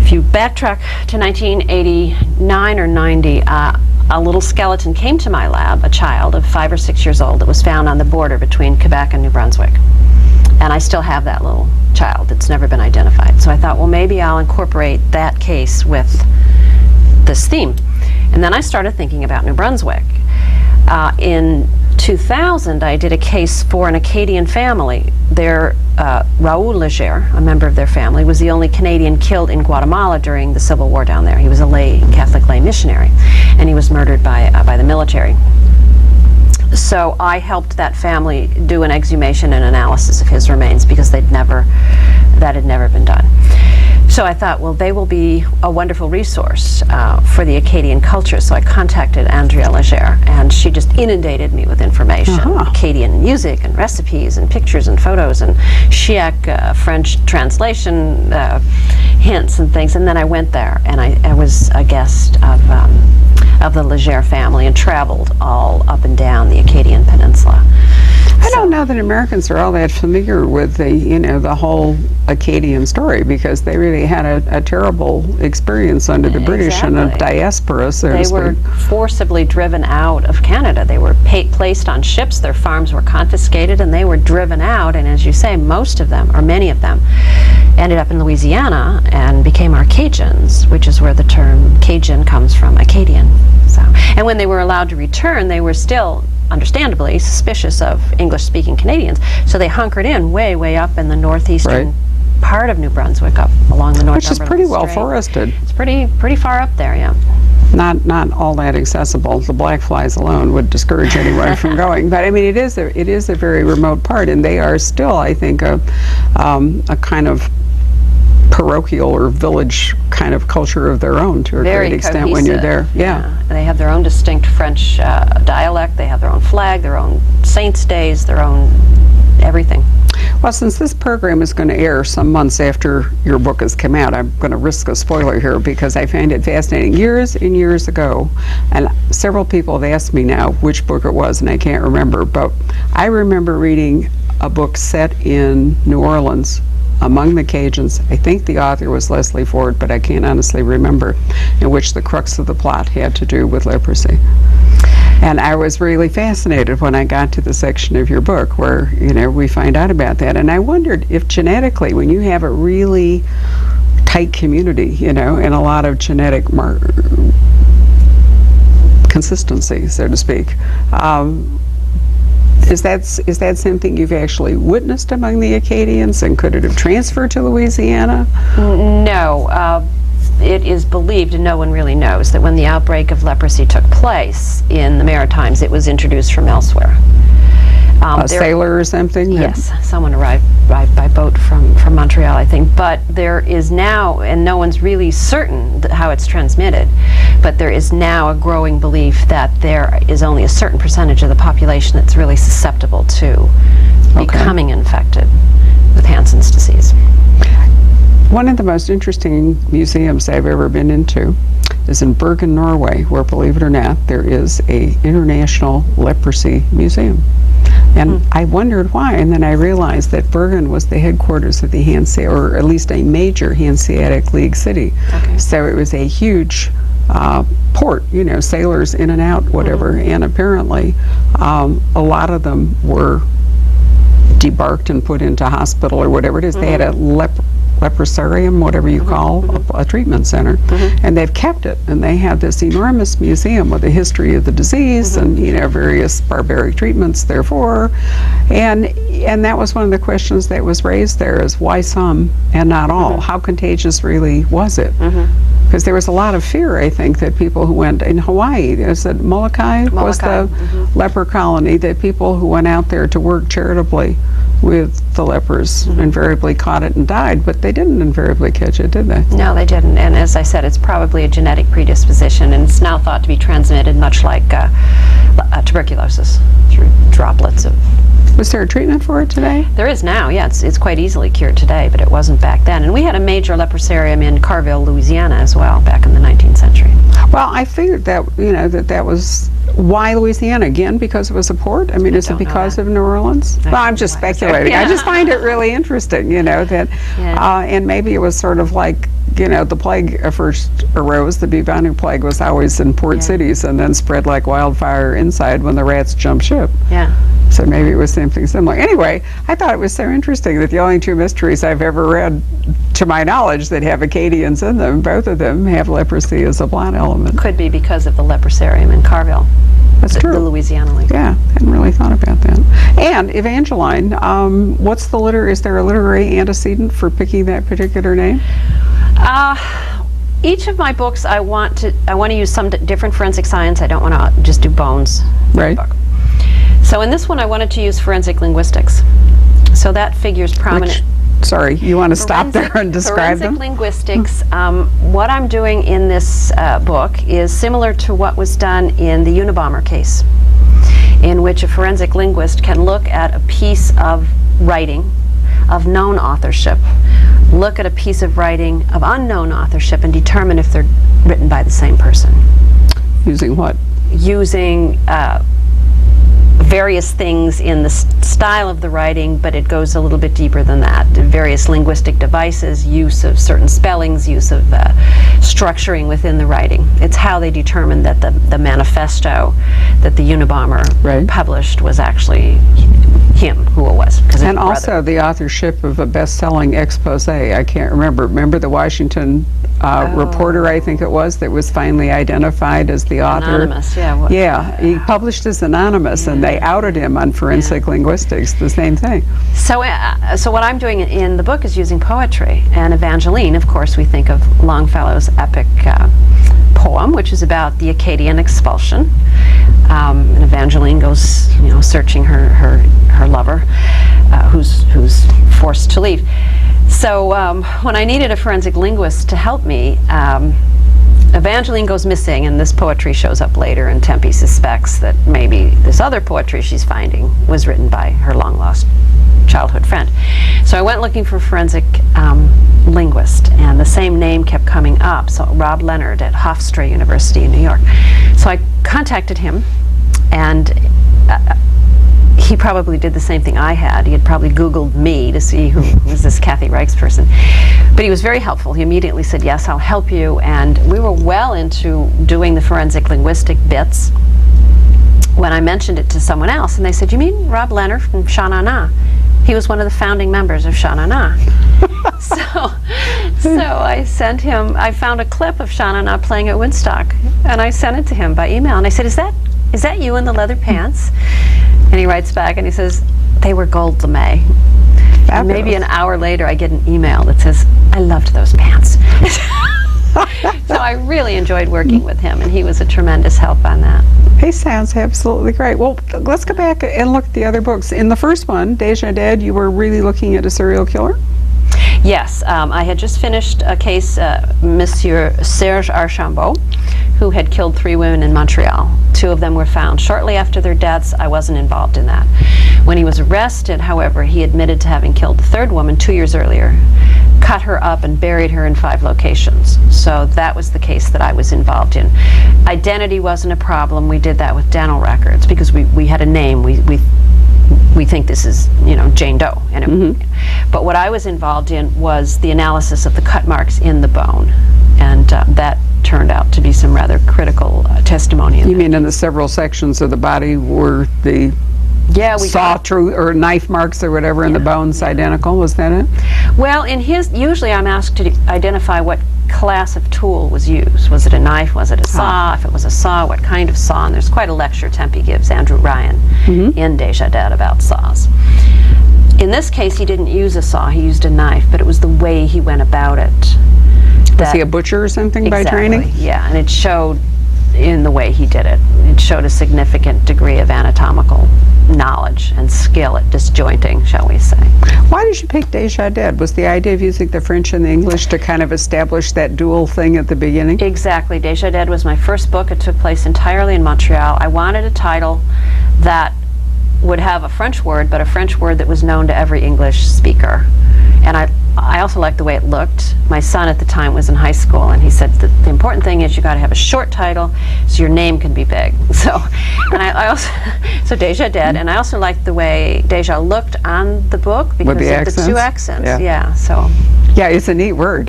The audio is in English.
if you backtrack to 1989 or 90, a little skeleton came to my lab, a child of 5 or 6 years old, that was found on the border between Quebec and New Brunswick. And I still have that little child. It's never been identified. So I thought, well, maybe I'll incorporate that case with this theme. And then I started thinking about New Brunswick. In 2000, I did a case for an Acadian family. Raoul Leger, a member of their family, was the only Canadian killed in Guatemala during the Civil War down there. He was a Catholic lay missionary, and he was murdered by the military. So I helped that family do an exhumation and analysis of his remains because that had never been done. So I thought, well, they will be a wonderful resource for the Acadian culture. So I contacted Andrea Leger, and she just inundated me with information, Acadian music and recipes and pictures and photos and Chiac French translation hints and things. And then I went there, and I was a guest of the Leger family and traveled all up and down the Acadian Peninsula. I don't know that Americans are all that familiar with the whole Acadian story, because they really had a terrible experience under the British and a diaspora, so to speak. They were forcibly driven out of Canada. They were placed on ships, their farms were confiscated, and they were driven out, and as you say, most of them, or many of them, ended up in Louisiana and became Cajuns, which is where the term Cajun comes from, Acadian. So, and when they were allowed to return, they were still understandably suspicious of English-speaking Canadians, so they hunkered in way up in the northeastern part of New Brunswick, up along the North Which is pretty well forested. It's pretty far up there, yeah. Not all that accessible. The black flies alone would discourage anyone from going. But I mean, it is a very remote part, and they are still, I think, a kind of parochial or village kind of culture of their own to a great extent when you're there. Yeah. They have their own distinct French dialect. They have their own flag, their own saints' days, their own everything. Well, since this program is going to air some months after your book has come out, I'm going to risk a spoiler here because I find it fascinating. Years and years ago, and several people have asked me now which book it was, and I can't remember, but I remember reading a book set in New Orleans among the Cajuns. I think the author was Leslie Ford, but I can't honestly remember, in which the crux of the plot had to do with leprosy. And I was really fascinated when I got to the section of your book where, we find out about that. And I wondered if genetically, when you have a really tight community, and a lot of genetic consistency, so to speak, is that something you've actually witnessed among the Acadians, and could it have transferred to Louisiana? No. It is believed, and no one really knows, that when the outbreak of leprosy took place in the Maritimes, it was introduced from elsewhere. A sailor or something? Yes, someone arrived by boat from Montreal, I think. But there is now, and no one's really certain how it's transmitted, but there is now a growing belief that there is only a certain percentage of the population that's really susceptible to becoming infected with Hansen's disease. One of the most interesting museums I've ever been into is in Bergen, Norway, where, believe it or not, there is an international leprosy museum. And I wondered why, and then I realized that Bergen was the headquarters of the Hanseatic, or at least a major Hanseatic League city. So it was a huge port, sailors in and out, whatever, and apparently a lot of them were debarked and put into hospital or whatever it is. They had a leprosarium, whatever you call a treatment center, and they've kept it, and they have this enormous museum with a history of the disease and various barbaric treatments therefore, and that was one of the questions that was raised there, is why some and not all? How contagious really was it? Because there was a lot of fear, I think, that people who went in Hawaii, is it Molokai was the leper colony, that people who went out there to work charitably with the lepers invariably caught it and died, but they didn't invariably catch it, did they? No, they didn't. And as I said, it's probably a genetic predisposition, and it's now thought to be transmitted much like tuberculosis through droplets of... Was there a treatment for it today? There is now, yeah. It's quite easily cured today, but it wasn't back then. And we had a major leprosarium in Carville, Louisiana as well, back in the 19th century. Well, I figured that, that was... Why Louisiana? Again, because it was a port? I mean, is it because of New Orleans? Well, I'm just speculating. I just find it really interesting, that, and maybe it was sort of like the plague first arose, the bubonic plague was always in port cities and then spread like wildfire inside when the rats jumped ship. Yeah. So maybe it was something similar. Anyway, I thought it was so interesting that the only two mysteries I've ever read, to my knowledge, that have Acadians in them, both of them have leprosy as a plot element. Could be because of the leprosarium in Carville. That's true. The Louisiana League. Yeah, hadn't really thought about that. And Evangeline, is there a literary antecedent for picking that particular name? Each of my books, I want to use some different forensic science. I don't want to just do bones. Right. Book. So in this one, I wanted to use forensic linguistics. So that figures prominent. Sorry, you want to stop there and describe them? Forensic linguistics, what I'm doing in this book is similar to what was done in the Unabomber case, in which a forensic linguist can look at a piece of writing of known authorship, look at a piece of writing of unknown authorship, and determine if they're written by the same person. Using what? Using various things in the style of the writing, but it goes a little bit deeper than that. Various linguistic devices, use of certain spellings, use of structuring within the writing. It's how they determined that the manifesto that the Unabomber published was actually him who it was. And also the authorship of a best-selling expose. I can't remember. Remember the Washington reporter, I think it was, that was finally identified as the author? Anonymous, yeah. He published as anonymous, and they outed him on forensic linguistics, the same thing. So what I'm doing in the book is using poetry. And Evangeline, of course, we think of Longfellow's epic poem, which is about the Acadian expulsion. And Evangeline goes, searching her lover, who's forced to leave. So when I needed a forensic linguist to help me, Evangeline goes missing, and this poetry shows up later, and Tempe suspects that maybe this other poetry she's finding was written by her long-lost childhood friend. So I went looking for a forensic linguist, and the same name kept coming up, so Rob Leonard at Hofstra University in New York. So I contacted him, and he probably did the same thing I had. He had probably Googled me to see who was this Kathy Reichs person. But he was very helpful. He immediately said, yes, I'll help you. And we were well into doing the forensic linguistic bits when I mentioned it to someone else. And they said, you mean Rob Leonard from Sha Na Na? He was one of the founding members of Sha Na Na. So I sent him, I found a clip of Sha Na Na playing at Woodstock. And I sent it to him by email. And I said, is that you in the leather pants? And he writes back and he says, they were gold lame. And maybe an hour later I get an email that says, I loved those pants. So I really enjoyed working with him, and he was a tremendous help on that. He sounds absolutely great. Well, let's go back and look at the other books. In the first one, Déjà Dead, you were really looking at a serial killer? Yes, I had just finished a case, Monsieur Serge Archambault, who had killed 3 women in Montreal. 2 of them were found shortly after their deaths. I wasn't involved in that. When he was arrested, however, he admitted to having killed the 3rd woman 2 years earlier, cut her up and buried her in 5 locations. So that was the case that I was involved in. Identity wasn't a problem. We did that with dental records because we had a name. We think this is, Jane Doe. And but what I was involved in was the analysis of the cut marks in the bone, and that turned out to be some rather critical testimony. You mean in the several sections of the body were the or knife marks or whatever in the bones identical? Was that it? Well, usually I'm asked to identify what class of tool was used. Was it a knife? Was it a saw? If it was a saw, what kind of saw? And there's quite a lecture Tempe gives, Andrew Ryan, in Déjà Dead about saws. In this case, he didn't use a saw, he used a knife, but it was the way he went about it. Was he a butcher or something by training? Yeah, and it showed in the way he did it. It showed a significant degree of anatomical knowledge and skill at disjointing, shall we say. Why did you pick Déjà Dead? Was the idea of using the French and the English to kind of establish that dual thing at the beginning? Exactly. Déjà Dead was my first book. It took place entirely in Montreal. I wanted a title that would have a French word, but a French word that was known to every English speaker. And I also liked the way it looked. My son at the time was in high school, and he said that the important thing is you got to have a short title so your name can be big. So, and I also, so Déjà Dead, and I also liked the way Déjà looked on the book because of the 2 accents. Yeah, so. Yeah, it's a neat word.